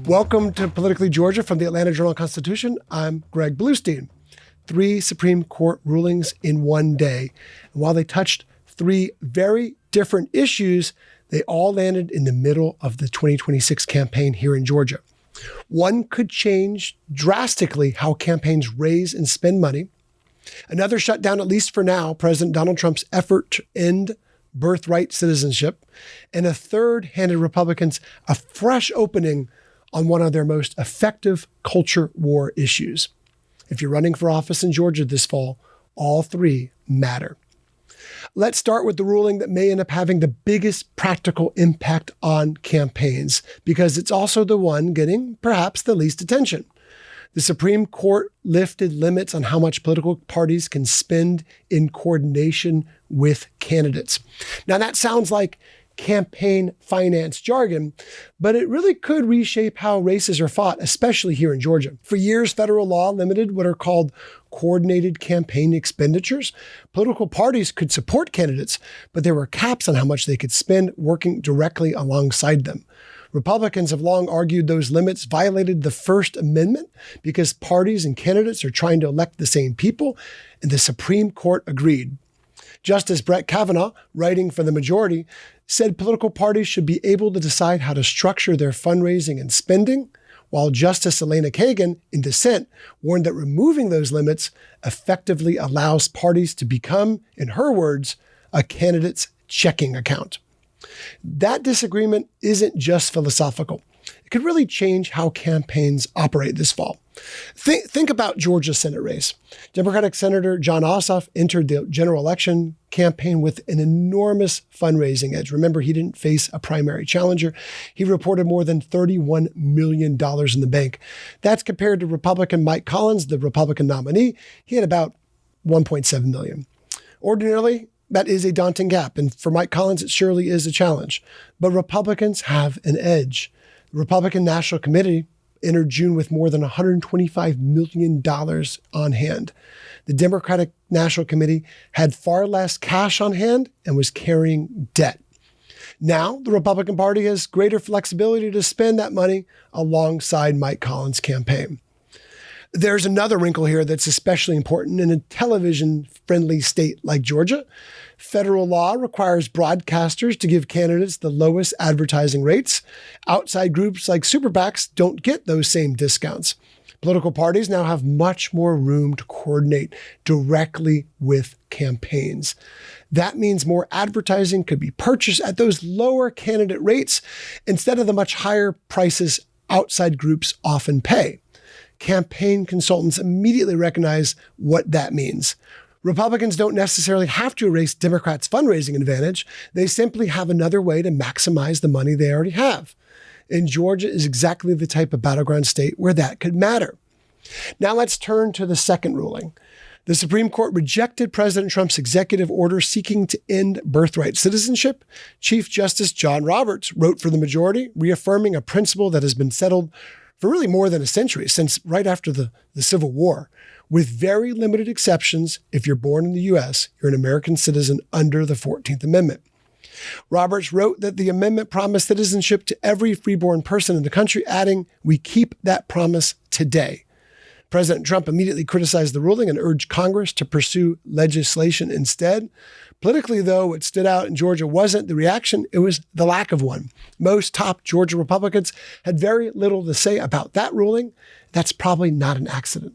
Welcome to Politically Georgia from the Atlanta Journal-Constitution. I'm Greg Bluestein. 3 Supreme Court rulings in one day. And while they touched 3 very different issues, they all landed in the middle of the 2026 campaign here in Georgia. One could change drastically how campaigns raise and spend money. Another shut down, at least for now, President Donald Trump's effort to end birthright citizenship. And a third handed Republicans a fresh opening on one of their most effective culture war issues. If you're running for office in Georgia this fall, all 3 matter. Let's start with the ruling that may end up having the biggest practical impact on campaigns, because it's also the one getting perhaps the least attention. The Supreme Court lifted limits on how much political parties can spend in coordination with candidates. Now that sounds like campaign finance jargon, but it really could reshape how races are fought, especially here in Georgia. For years, federal law limited what are called coordinated campaign expenditures. Political parties could support candidates, but there were caps on how much they could spend working directly alongside them. Republicans have long argued those limits violated the First Amendment because parties and candidates are trying to elect the same people, and the Supreme Court agreed. Justice Brett Kavanaugh, writing for the majority, said political parties should be able to decide how to structure their fundraising and spending, while Justice Elena Kagan, in dissent, warned that removing those limits effectively allows parties to become, in her words, a candidate's checking account. That disagreement isn't just philosophical. It could really change how campaigns operate this fall. Think about Georgia's Senate race. Democratic Senator Jon Ossoff entered the general election campaign with an enormous fundraising edge. Remember, he didn't face a primary challenger. He reported more than $31 million in the bank. That's compared to Republican Mike Collins, the Republican nominee. He had about $1.7 million. Ordinarily, that is a daunting gap. And for Mike Collins, it surely is a challenge. But Republicans have an edge. The Republican National Committee entered June with more than $125 million on hand. The Democratic National Committee had far less cash on hand and was carrying debt. Now, the Republican Party has greater flexibility to spend that money alongside Mike Collins' campaign. There's another wrinkle here that's especially important in a television-friendly state like Georgia. Federal law requires broadcasters to give candidates the lowest advertising rates. Outside groups like super PACs don't get those same discounts. Political parties now have much more room to coordinate directly with campaigns. That means more advertising could be purchased at those lower candidate rates instead of the much higher prices outside groups often pay. Campaign consultants immediately recognize what that means. Republicans don't necessarily have to erase Democrats' fundraising advantage. They simply have another way to maximize the money they already have. And Georgia is exactly the type of battleground state where that could matter. Now let's turn to the second ruling. The Supreme Court rejected President Trump's executive order seeking to end birthright citizenship. Chief Justice John Roberts wrote for the majority, reaffirming a principle that has been settled for really more than a century, since right after the Civil War. With very limited exceptions, if you're born in the U.S., you're an American citizen under the 14th Amendment. Roberts wrote that the amendment promised citizenship to every freeborn person in the country, adding, "We keep that promise today." President Trump immediately criticized the ruling and urged Congress to pursue legislation instead. Politically, though, what stood out in Georgia wasn't the reaction, it was the lack of one. Most top Georgia Republicans had very little to say about that ruling. That's probably not an accident.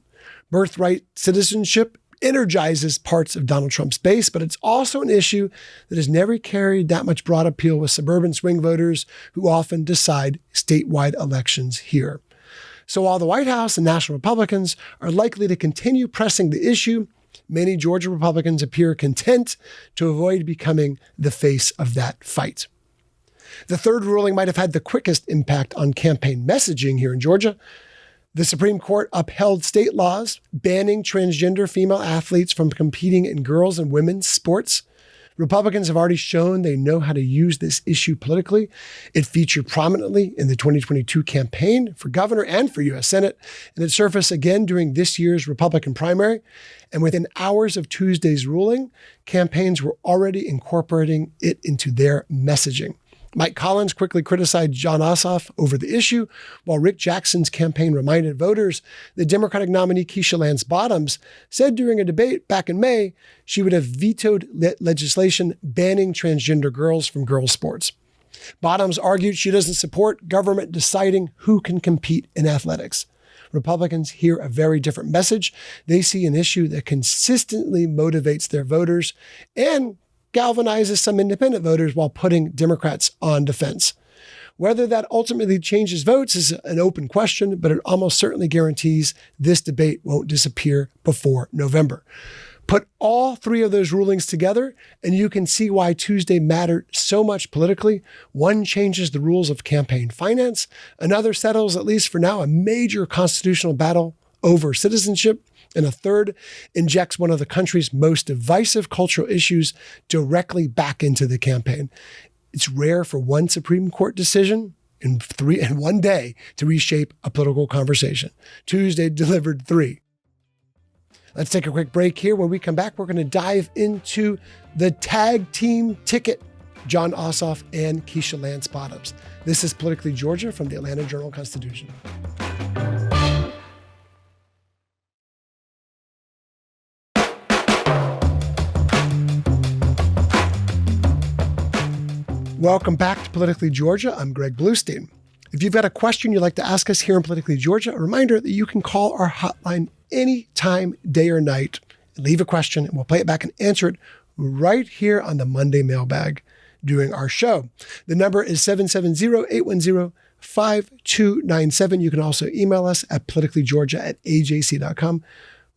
Birthright citizenship energizes parts of Donald Trump's base, but it's also an issue that has never carried that much broad appeal with suburban swing voters who often decide statewide elections here. So while the White House and national Republicans are likely to continue pressing the issue, many Georgia Republicans appear content to avoid becoming the face of that fight. The third ruling might have had the quickest impact on campaign messaging here in Georgia. The Supreme Court upheld state laws banning transgender female athletes from competing in girls' and women's sports. Republicans have already shown they know how to use this issue politically. It featured prominently in the 2022 campaign for governor and for U.S. Senate, and it surfaced again during this year's Republican primary. And within hours of Tuesday's ruling, campaigns were already incorporating it into their messaging. Mike Collins quickly criticized Jon Ossoff over the issue, while Rick Jackson's campaign reminded voters the Democratic nominee Keisha Lance Bottoms said during a debate back in May she would have vetoed legislation banning transgender girls from girls' sports. Bottoms argued she doesn't support government deciding who can compete in athletics. Republicans hear a very different message. They see an issue that consistently motivates their voters and galvanizes some independent voters while putting Democrats on defense. Whether that ultimately changes votes is an open question, but it almost certainly guarantees this debate won't disappear before November. Put all three of those rulings together, and you can see why Tuesday mattered so much politically. One changes the rules of campaign finance. Another settles, at least for now, a major constitutional battle over citizenship. And a third injects one of the country's most divisive cultural issues directly back into the campaign. It's rare for one Supreme Court decision in one day to reshape a political conversation. Tuesday delivered three. Let's take a quick break here. When we come back, we're going to dive into the tag team ticket, Jon Ossoff and Keisha Lance Bottoms. This is Politically Georgia from the Atlanta Journal-Constitution. Welcome back to Politically Georgia. I'm Greg Bluestein. If you've got a question you'd like to ask us here in Politically Georgia, a reminder that you can call our hotline anytime, day or night, and leave a question, and we'll play it back and answer it right here on the Monday Mailbag during our show. The number is 770-810-5297. You can also email us at politicallygeorgia@ajc.com.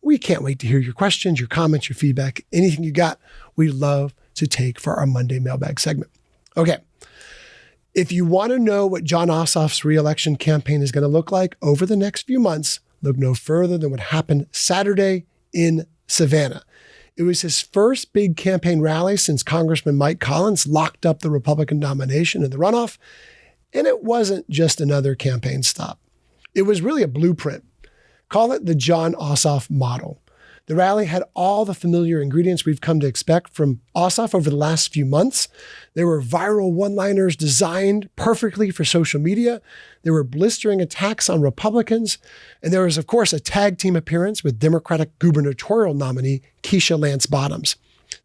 We can't wait to hear your questions, your comments, your feedback, anything you got. We love to take for our Monday Mailbag segment. Okay. If you want to know what Jon Ossoff's re-election campaign is going to look like over the next few months, look no further than what happened Saturday in Savannah. It was his first big campaign rally since Congressman Mike Collins locked up the Republican nomination in the runoff. And it wasn't just another campaign stop. It was really a blueprint. Call it the Jon Ossoff model. The rally had all the familiar ingredients we've come to expect from Ossoff over the last few months. There were viral one-liners designed perfectly for social media. There were blistering attacks on Republicans. And there was, of course, a tag team appearance with Democratic gubernatorial nominee Keisha Lance Bottoms.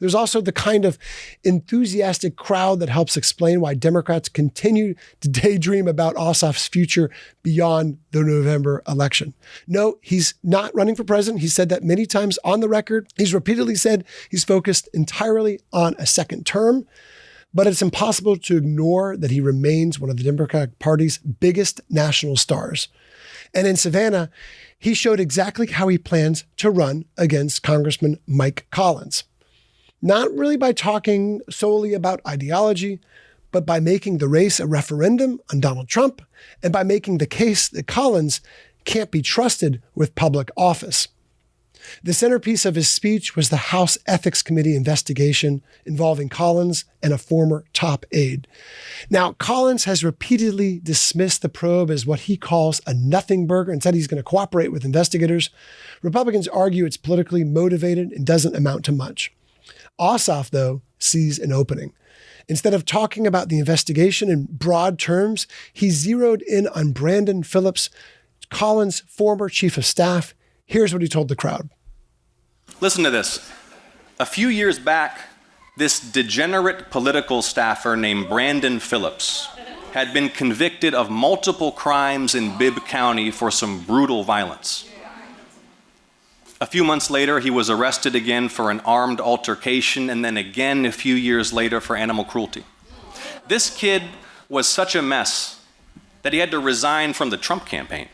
There's also the kind of enthusiastic crowd that helps explain why Democrats continue to daydream about Ossoff's future beyond the November election. No, he's not running for president. He said that many times on the record. He's repeatedly said he's focused entirely on a second term, but it's impossible to ignore that he remains one of the Democratic Party's biggest national stars. And in Savannah, he showed exactly how he plans to run against Congressman Mike Collins. Not really by talking solely about ideology, but by making the race a referendum on Donald Trump and by making the case that Collins can't be trusted with public office. The centerpiece of his speech was the House Ethics Committee investigation involving Collins and a former top aide. Now, Collins has repeatedly dismissed the probe as what he calls a nothing burger and said he's going to cooperate with investigators. Republicans argue it's politically motivated and doesn't amount to much. Ossoff, though, sees an opening. Instead of talking about the investigation in broad terms, he zeroed in on Brandon Phillips, Collins' former chief of staff. Here's what he told the crowd. Listen to this. A few years back, this degenerate political staffer named Brandon Phillips had been convicted of multiple crimes in Bibb County for some brutal violence. A few months later, he was arrested again for an armed altercation, and then again a few years later for animal cruelty. This kid was such a mess that he had to resign from the Trump campaign.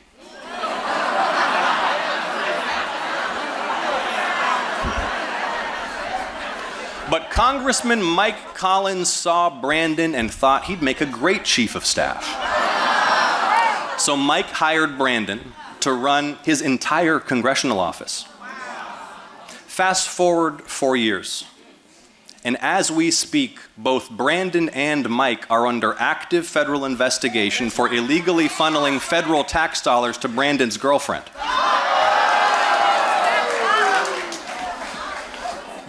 But Congressman Mike Collins saw Brandon and thought he'd make a great chief of staff. So Mike hired Brandon to run his entire congressional office. Fast forward 4 years, and as we speak, both Brandon and Mike are under active federal investigation for illegally funneling federal tax dollars to Brandon's girlfriend.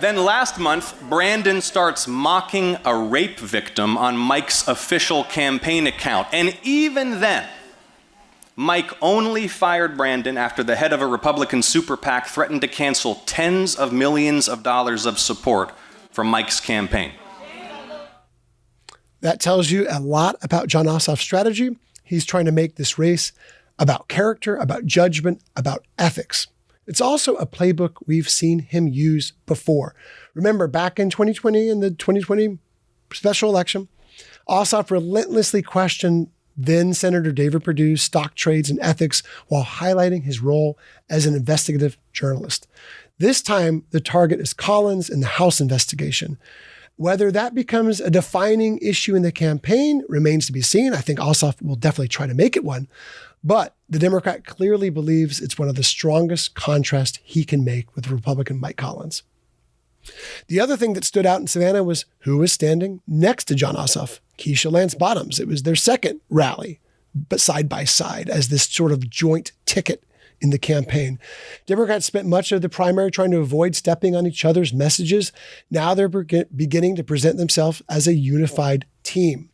Then last month, Brandon starts mocking a rape victim on Mike's official campaign account. And even then, Mike only fired Brandon after the head of a Republican super PAC threatened to cancel tens of millions of dollars of support from Mike's campaign. That tells you a lot about Jon Ossoff's strategy. He's trying to make this race about character, about judgment, about ethics. It's also a playbook we've seen him use before. Remember, back in 2020, in the 2020 special election, Ossoff relentlessly questioned then Senator David Perdue's stock trades and ethics while highlighting his role as an investigative journalist. This time, the target is Collins and the House investigation. Whether that becomes a defining issue in the campaign remains to be seen. I think Ossoff will definitely try to make it one. But the Democrat clearly believes it's one of the strongest contrasts he can make with Republican Mike Collins. The other thing that stood out in Savannah was who was standing next to Jon Ossoff, Keisha Lance Bottoms. It was their second rally, but side by side as this sort of joint ticket in the campaign. Democrats spent much of the primary trying to avoid stepping on each other's messages. Now they're beginning to present themselves as a unified team.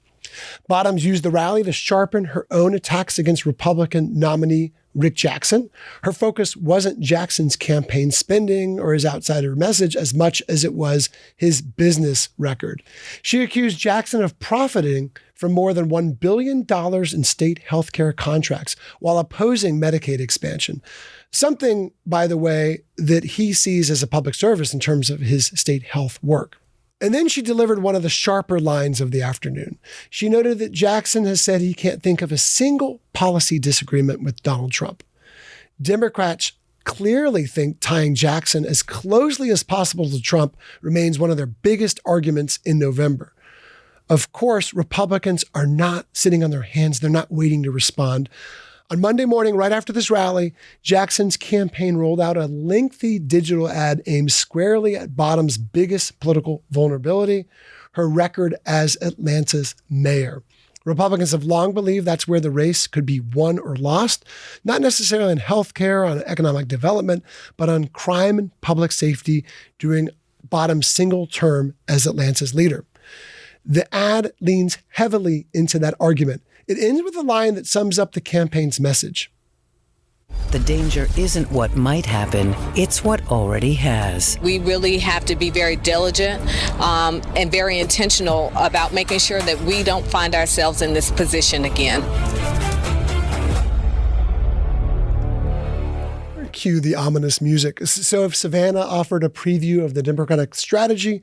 Bottoms used the rally to sharpen her own attacks against Republican nominee Rick Jackson. Her focus wasn't Jackson's campaign spending or his outsider message as much as it was his business record. She accused Jackson of profiting from more than $1 billion in state healthcare contracts while opposing Medicaid expansion. Something, by the way, that he sees as a public service in terms of his state health work. And then she delivered one of the sharper lines of the afternoon. She noted that Jackson has said he can't think of a single policy disagreement with Donald Trump. Democrats clearly think tying Jackson as closely as possible to Trump remains one of their biggest arguments in November. Of course, Republicans are not sitting on their hands. They're not waiting to respond. On Monday morning, right after this rally, Jackson's campaign rolled out a lengthy digital ad aimed squarely at Bottoms' biggest political vulnerability, her record as Atlanta's mayor. Republicans have long believed that's where the race could be won or lost, not necessarily in healthcare, on economic development, but on crime and public safety during Bottoms' single term as Atlanta's leader. The ad leans heavily into that argument. It ends with a line that sums up the campaign's message. The danger isn't what might happen, it's what already has. We really have to be very diligent and very intentional about making sure that we don't find ourselves in this position again. Cue the ominous music. So if Savannah offered a preview of the Democratic strategy,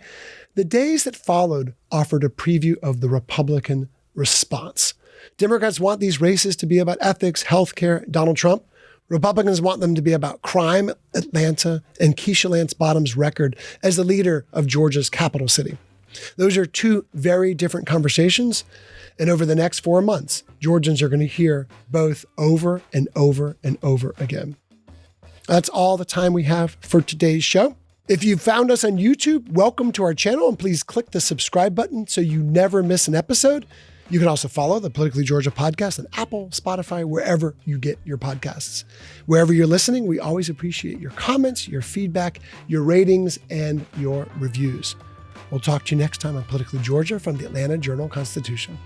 the days that followed offered a preview of the Republican response. Democrats want these races to be about ethics, healthcare, Donald Trump. Republicans want them to be about crime, Atlanta, and Keisha Lance Bottoms' record as the leader of Georgia's capital city. Those are two very different conversations. And over the next 4 months, Georgians are going to hear both over and over and over again. That's all the time we have for today's show. If you found us on YouTube, welcome to our channel, and please click the subscribe button so you never miss an episode. You can also follow the Politically Georgia podcast on Apple, Spotify, wherever you get your podcasts. Wherever you're listening, we always appreciate your comments, your feedback, your ratings, and your reviews. We'll talk to you next time on Politically Georgia from the Atlanta Journal-Constitution.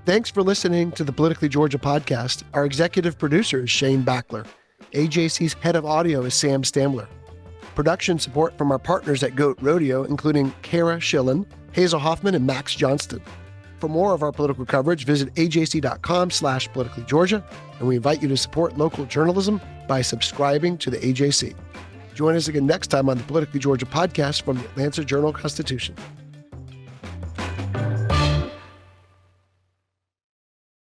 Thanks for listening to the Politically Georgia podcast. Our executive producer is Shane Backler. AJC's head of audio is Sam Stamler. Production support from our partners at Goat Rodeo, including Kara Schillen, Hazel Hoffman, and Max Johnston. For more of our political coverage, visit ajc.com/politicallygeorgia, and we invite you to support local journalism by subscribing to the AJC. Join us again next time on the Politically Georgia podcast from the Atlanta Journal-Constitution.